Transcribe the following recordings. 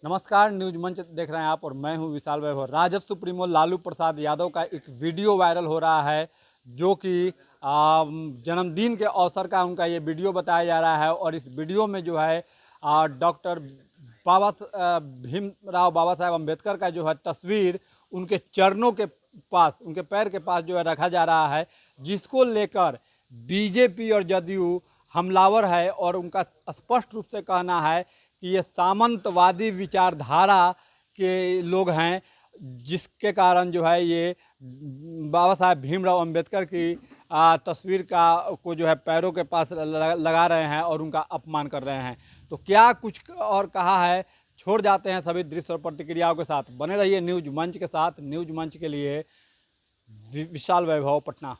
नमस्कार, न्यूज मंच देख रहे हैं आप और मैं हूं विशाल वैभव। राजद सुप्रीमो लालू प्रसाद यादव का एक वीडियो वायरल हो रहा है जो कि जन्मदिन के अवसर का उनका ये वीडियो बताया जा रहा है और इस वीडियो में जो है डॉक्टर भीमराव बाबा साहेब अम्बेडकर का जो है तस्वीर उनके चरणों के पास, उनके पैर के पास जो है रखा जा रहा है, जिसको लेकर बीजेपी और जदयू हमलावर है और उनका स्पष्ट रूप से कहना है कि ये सामंतवादी विचारधारा के लोग हैं, जिसके कारण जो है ये बाबा साहेब भीमराव अम्बेडकर की तस्वीर को जो है पैरों के पास लगा रहे हैं और उनका अपमान कर रहे हैं। तो क्या कुछ और कहा है, छोड़ जाते हैं सभी दृश्य और प्रतिक्रियाओं के साथ। बने रहिए न्यूज मंच के साथ। न्यूज मंच के लिए विशाल वैभव, पटना।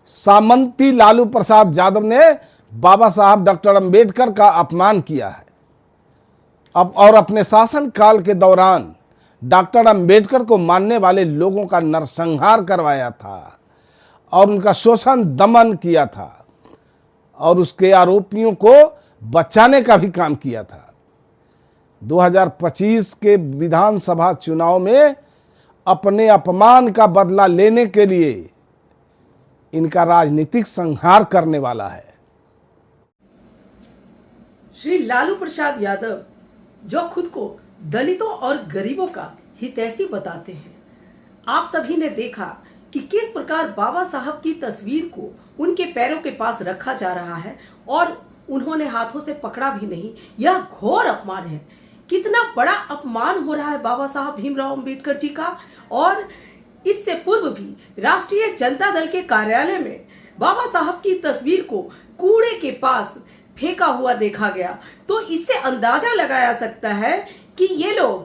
सामंती लालू प्रसाद यादव ने बाबा साहब डॉक्टर अंबेडकर का अपमान किया है अब और अपने शासन काल के दौरान डॉक्टर अंबेडकर को मानने वाले लोगों का नरसंहार करवाया था और उनका शोषण दमन किया था और उसके आरोपियों को बचाने का भी काम किया था। 2025 के विधानसभा चुनाव में अपने अपमान का बदला लेने के लिए इनका राजनीतिक संहार करने वाला है। श्री लालू प्रसाद यादव जो खुद को दलितों और गरीबों का हितैषी बताते हैं, आप सभी ने देखा कि किस प्रकार बाबा साहब की तस्वीर को उनके पैरों के पास रखा जा रहा है और उन्होंने हाथों से पकड़ा भी नहीं। यह घोर अपमान है। कितना बड़ा अपमान हो रहा है बाबा साहब भीमराव अम्बेडकर जी का। और इससे पूर्व भी राष्ट्रीय जनता दल के कार्यालय में बाबा साहब की तस्वीर को कूड़े के पास फेंका हुआ देखा गया। तो इससे अंदाजा लगाया सकता है कि ये लोग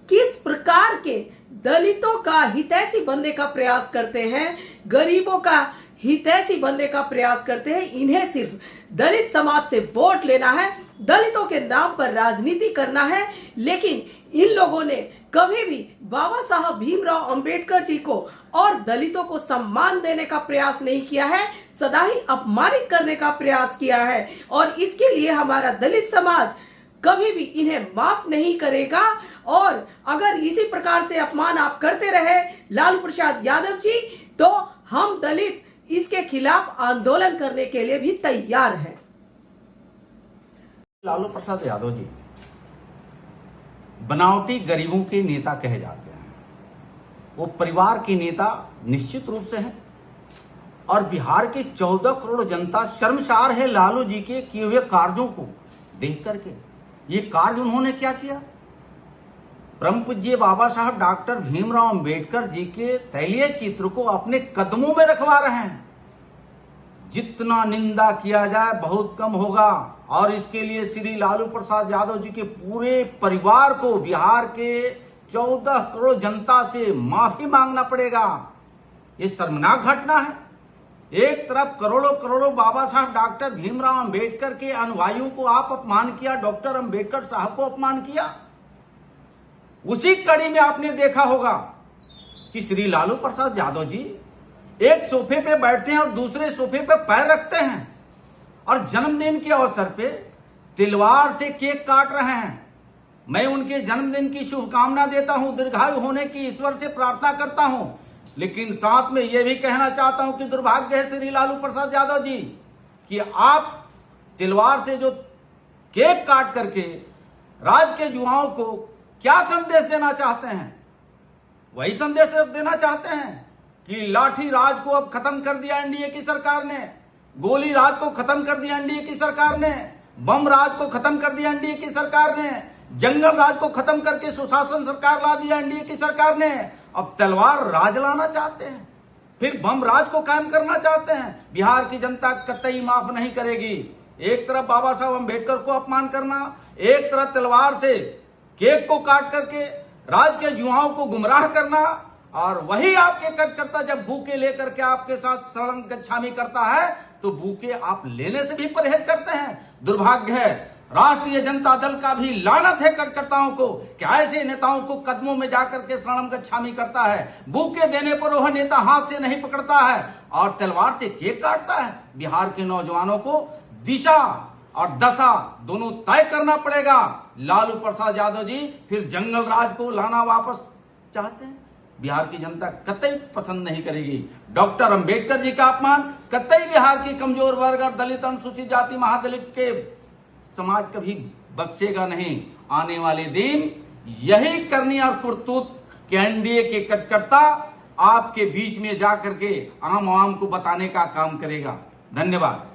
किस प्रकार के दलितों का हितैषी बनने का प्रयास करते हैं, गरीबों का हितैषी बनने का प्रयास करते हैं। इन्हें सिर्फ दलित समाज से वोट लेना है, दलितों के नाम पर राजनीति करना है। लेकिन इन लोगों ने कभी भी बाबा साहब भीमराव अंबेडकर जी को और दलितों को सम्मान देने का प्रयास नहीं किया है, सदा ही अपमानित करने का प्रयास किया है। और इसके लिए हमारा दलित समाज कभी भी इन्हें माफ नहीं करेगा। और अगर इसी प्रकार से अपमान आप करते रहे लालू प्रसाद यादव जी, तो हम दलित इसके खिलाफ आंदोलन करने के लिए भी तैयार हैं। लालू प्रसाद यादव जी बनावटी गरीबों के नेता कहे जाते हैं। वो परिवार के नेता निश्चित रूप से हैं और बिहार की 14 करोड़ जनता शर्मसार है लालू जी के किए हुए कार्यों को देख करके। ये कार्य उन्होंने क्या किया? परम पूज्य बाबा साहब डॉक्टर भीमराव अंबेडकर जी के तैलीय चित्र को अपने कदमों में रखवा रहे हैं। जितना निंदा किया जाए बहुत कम होगा और इसके लिए श्री लालू प्रसाद यादव जी के पूरे परिवार को बिहार के 14 करोड़ जनता से माफी मांगना पड़ेगा। ये शर्मनाक घटना है। एक तरफ करोड़ों करोड़ों बाबा साहब डॉक्टर भीमराव अंबेडकर के अनुयायियों को आप अपमान किया, डॉक्टर अंबेडकर साहब को अपमान किया। उसी कड़ी में आपने देखा होगा कि श्री लालू प्रसाद यादव जी एक सोफे पे बैठते हैं और दूसरे सोफे पे पैर रखते हैं और जन्मदिन के अवसर पे तलवार से केक काट रहे हैं। मैं उनके जन्मदिन की शुभकामना देता हूं, दीर्घायु होने की ईश्वर से प्रार्थना करता हूं। लेकिन साथ में यह भी कहना चाहता हूं कि दुर्भाग्य है श्री लालू प्रसाद यादव जी कि आप तलवार से जो केक काट करके राज्य के युवाओं को क्या संदेश देना चाहते हैं? वही संदेश देना चाहते हैं कि लाठी राज को अब खत्म कर दिया एनडीए की सरकार ने, गोली राज को खत्म कर दिया एनडीए की सरकार ने, बम राज को खत्म कर दिया एनडीए की सरकार ने, जंगल राज को खत्म करके सुशासन सरकार ला दिया एनडीए की सरकार ने। अब तलवार राज लाना चाहते हैं, फिर बम राज को कायम करना चाहते हैं। बिहार की जनता कतई माफ नहीं करेगी। एक तरफ बाबा साहब अम्बेडकर को अपमान करना, एक तरफ तलवार से केक को काट करके राज्य के युवाओं को गुमराह करना, और वही आपके कार्यकर्ता जब बुके लेकर के आपके साथ शरण गच्छामी करता है तो बुके आप लेने से भी परहेज करते हैं। दुर्भाग्य है, राष्ट्रीय जनता दल का भी लानत है कार्यकर्ताओं को कि ऐसे नेताओं को कदमों में जाकर के शरण गच्छामी करता है। बुके देने पर वह नेता हाथ से नहीं पकड़ता है और तलवार से केक काटता है। बिहार के नौजवानों को दिशा और दशा दोनों तय करना पड़ेगा। लालू प्रसाद यादव जी फिर जंगल राज को लाना वापस चाहते हैं, बिहार की जनता कतई पसंद नहीं करेगी। डॉक्टर अंबेडकर जी का अपमान कतई बिहार की कमजोर वर्ग और दलित अनुसूचित जाति महादलित के समाज कभी बख्शेगा नहीं। आने वाले दिन यही करनी और करतूत के एनडीए के कार्यकर्ता आपके बीच में जाकर के आम आवाम को बताने का काम करेगा। धन्यवाद।